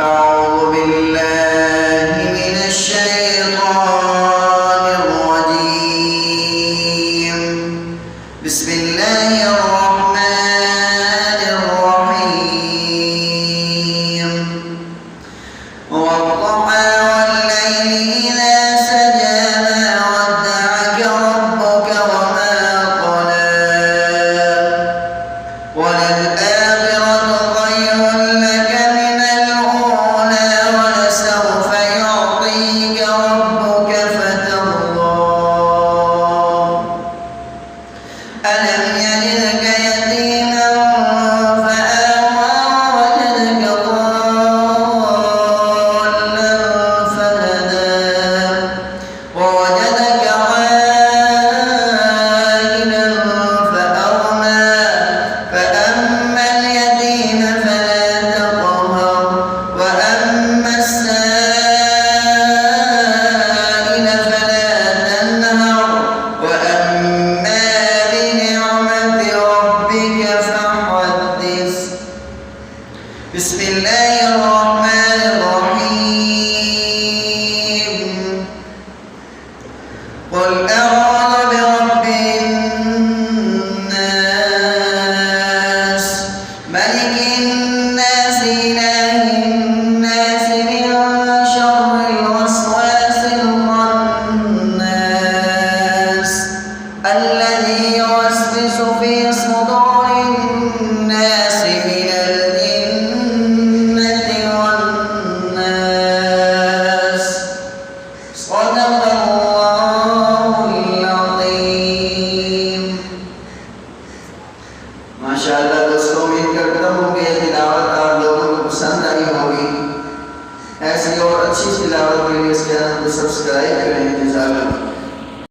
أعوذ بالله من الشيطان الرجيم. بسم الله الرحمن الرحيم. والضحى والليل إذا سجى ما ودعك ربك وما قلى وللآخرة خير لك من الأولى ولسوف يعطيك ربك فترضى. ألم يجدك يتيما فآوى ووجدك ضالا فهدى ووجدك عائلا فأغنى فأما اليتيم فلا تقهر وأما السائل فلا تنهر وأما بنعمة ربك فحدث. بسم الله الرحمن الرحيم. قل أعوذ برب الناس ملك الناس إله الناس من شر الوسواس الخناس الذي يوسوس في صدور الناس من الجنة والناس. صدق الله العظيم. माशाअल्लाह दोस्तों, उम्मीद करता हूँ कि ये तिलावत आप लोगों को पसंद आई होगी। ऐसी और अच्छी तिलावत के लिए इस चैनल को सब्सक्राइब करें। जज़ाकल्लाह।